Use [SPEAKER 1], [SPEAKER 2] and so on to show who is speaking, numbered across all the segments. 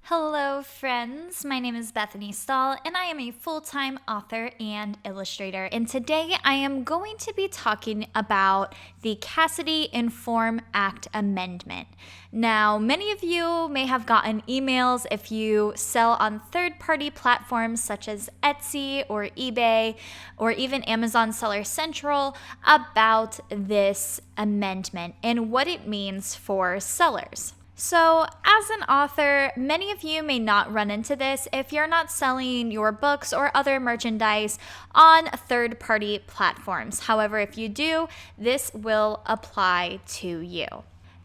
[SPEAKER 1] Hello, friends. My name is Bethany Stahl, and I am a full-time author and illustrator. And today I am going to be talking about the Cassidy INFORM Act Amendment. Now, many of you may have gotten emails if you sell on third-party platforms such as Etsy or eBay or even Amazon Seller Central about this amendment and what it means for sellers. So, as an author, many of you may not run into this if you're not selling your books or other merchandise on third-party platforms. However, if you do, this will apply to you.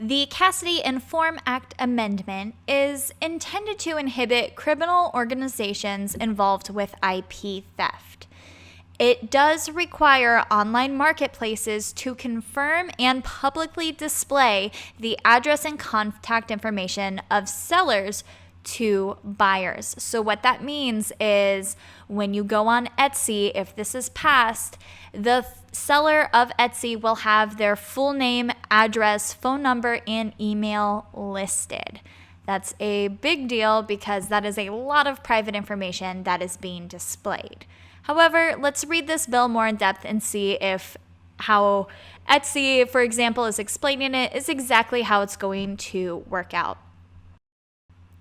[SPEAKER 1] The Cassidy INFORM Act Amendment is intended to inhibit criminal organizations involved with IP theft. It does require online marketplaces to confirm and publicly display the address and contact information of sellers to buyers. So what that means is when you go on Etsy, if this is passed, the seller of Etsy will have their full name, address, phone number, and email listed. That's a big deal because that is a lot of private information that is being displayed. However, let's read this bill more in depth and see if how Etsy, for example, is explaining it is exactly how it's going to work out.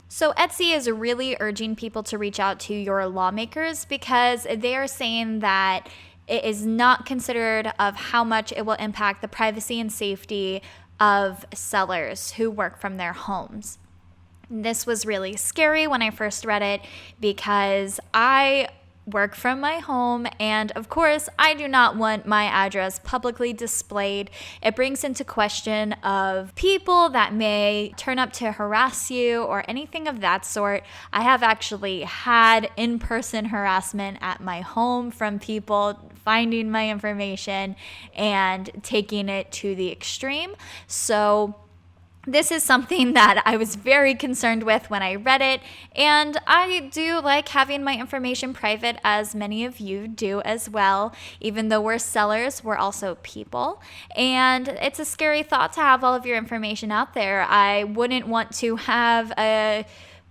[SPEAKER 1] So Etsy is really urging people to reach out to your lawmakers because they are saying that it is not considered of how much it will impact the privacy and safety of sellers who work from their homes. This was really scary when I first read it because I work from my home, and of course I do not want my address publicly displayed. It brings into question of people that may turn up to harass you or anything of that sort. I have actually had in-person harassment at my home from people finding my information and taking it to the extreme. So this is something that I was very concerned with when I read it, and I do like having my information private, as many of you do as well. Even though we're sellers, we're also people, and it's a scary thought to have all of your information out there. I wouldn't want to have a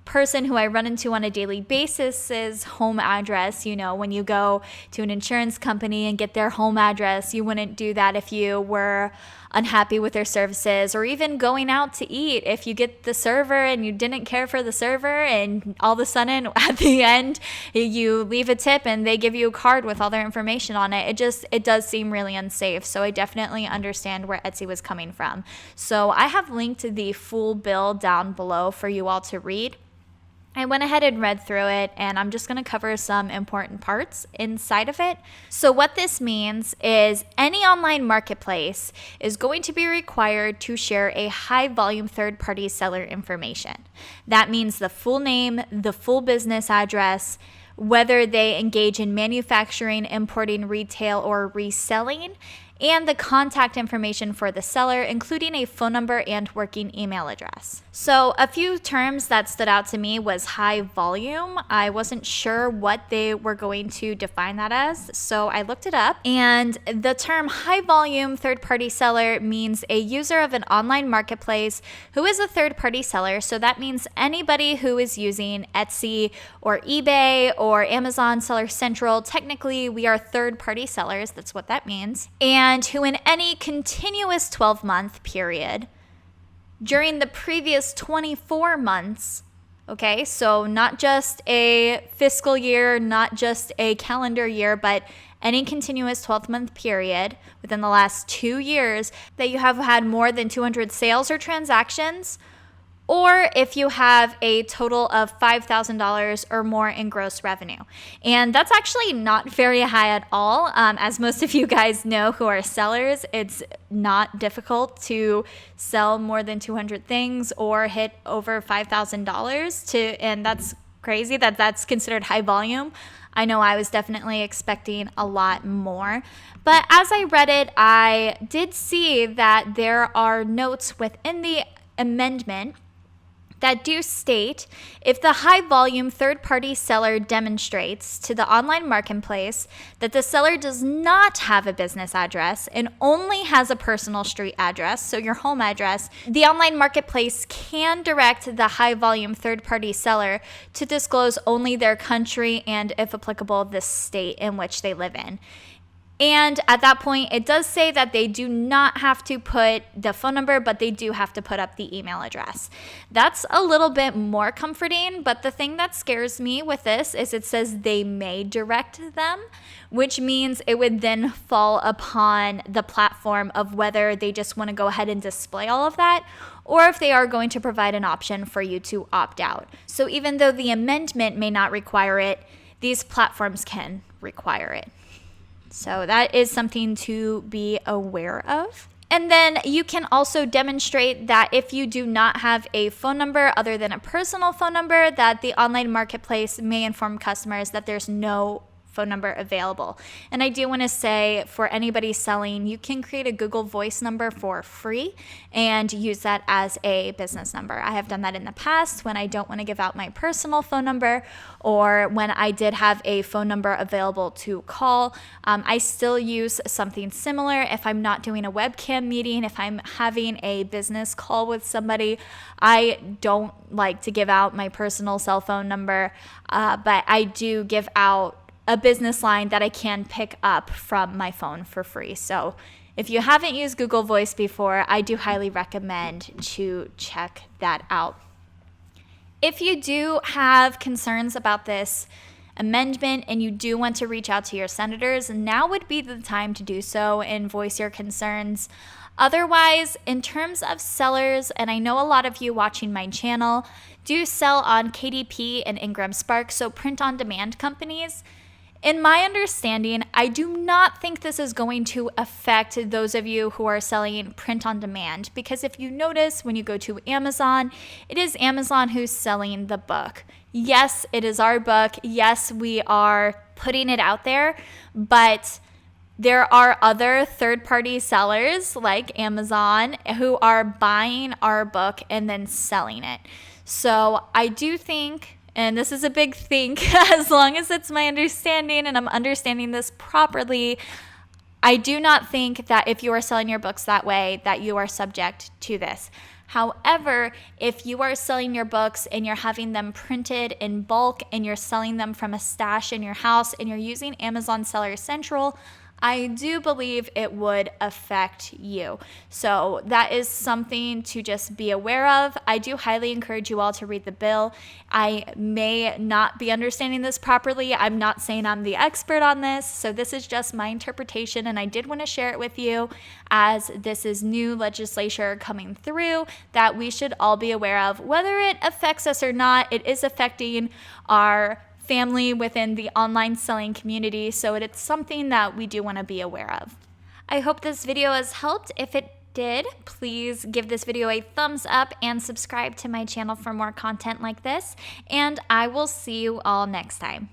[SPEAKER 1] person who I run into on a daily basis' home address. You know, when you go to an insurance company and get their home address, you wouldn't do that if you were unhappy with their services, or even going out to eat. If you get the server and you didn't care for the server and all of a sudden at the end you leave a tip and they give you a card with all their information on it, it does seem really unsafe. So I definitely understand where Etsy was coming from. So I have linked the full bill down below for you all to read. I went ahead and read through it, and I'm just going to cover some important parts inside of it. So what this means is any online marketplace is going to be required to share a high-volume third-party seller information. That means the full name, the full business address, whether they engage in manufacturing, importing, retail, or reselling, and the contact information for the seller, including a phone number and working email address. So a few terms that stood out to me was high volume. I wasn't sure what they were going to define that as, so I looked it up. And the term high volume third-party seller means a user of an online marketplace who is a third-party seller. So that means anybody who is using Etsy or eBay or Amazon Seller Central. Technically, we are third-party sellers. That's what that means. And who in any continuous 12-month period during the previous 24 months, okay, so not just a fiscal year, not just a calendar year, but any continuous 12-month period within the last 2 years that you have had more than 200 sales or transactions, or if you have a total of $5,000 or more in gross revenue. And that's actually not very high at all. As most of you guys know who are sellers, it's not difficult to sell more than 200 things or hit over $5,000 and that's crazy that that's considered high volume. I know I was definitely expecting a lot more. But as I read it, I did see that there are notes within the amendment that do state, if the high volume third-party seller demonstrates to the online marketplace that the seller does not have a business address and only has a personal street address, so your home address, the online marketplace can direct the high volume third-party seller to disclose only their country and, if applicable, the state in which they live in. And at that point, it does say that they do not have to put the phone number, but they do have to put up the email address. That's a little bit more comforting, but the thing that scares me with this is it says they may direct them, which means it would then fall upon the platform of whether they just want to go ahead and display all of that, or if they are going to provide an option for you to opt out. So even though the amendment may not require it, these platforms can require it. So that is something to be aware of. And then you can also demonstrate that if you do not have a phone number other than a personal phone number, that the online marketplace may inform customers that there's no phone number available. And I do want to say, for anybody selling, you can create a Google Voice number for free and use that as a business number. I have done that in the past when I don't want to give out my personal phone number, or when I did have a phone number available to call. I still use something similar if I'm not doing a webcam meeting. If I'm having a business call with somebody, I don't like to give out my personal cell phone number, but I do give out a business line that I can pick up from my phone for free. So if you haven't used Google Voice before, I do highly recommend to check that out. If you do have concerns about this amendment and you do want to reach out to your senators, now would be the time to do so and voice your concerns. Otherwise, in terms of sellers, and I know a lot of you watching my channel do sell on KDP and Ingram Spark, so print-on-demand companies. In my understanding, I do not think this is going to affect those of you who are selling print on demand, because if you notice when you go to Amazon, it is Amazon who's selling the book. Yes, it is our book. Yes, we are putting it out there, but there are other third-party sellers like Amazon who are buying our book and then selling it. So I do think, and this is a big think, as long as it's my understanding and I'm understanding this properly, I do not think that if you are selling your books that way, that you are subject to this. However, if you are selling your books and you're having them printed in bulk and you're selling them from a stash in your house and you're using Amazon Seller Central, I do believe it would affect you. So that is something to just be aware of. I do highly encourage you all to read the bill. I may not be understanding this properly. I'm not saying I'm the expert on this. So this is just my interpretation, and I did want to share it with you as this is new legislature coming through that we should all be aware of. Whether it affects us or not, it is affecting our family within the online selling community, so it's something that we do want to be aware of. I hope this video has helped. If it did, please give this video a thumbs up and subscribe to my channel for more content like this, and I will see you all next time.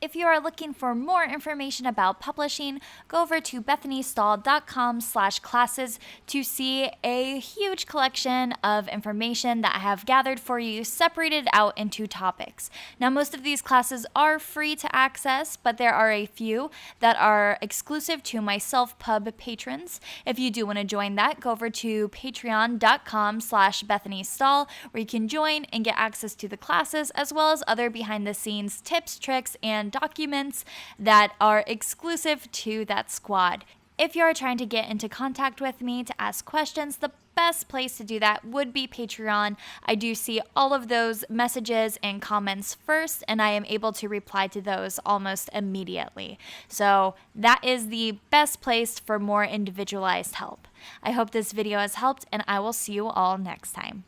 [SPEAKER 1] If you are looking for more information about publishing, go over to bethanystahl.com/classes to see a huge collection of information that I have gathered for you, separated out into topics. Now, most of these classes are free to access, but there are a few that are exclusive to my self-pub patrons. If you do want to join that, go over to patreon.com/BethanyStahl, where you can join and get access to the classes, as well as other behind-the-scenes tips, tricks, and documents that are exclusive to that squad. If you are trying to get into contact with me to ask questions, the best place to do that would be Patreon. I do see all of those messages and comments first, and I am able to reply to those almost immediately. So that is the best place for more individualized help. I hope this video has helped, and I will see you all next time.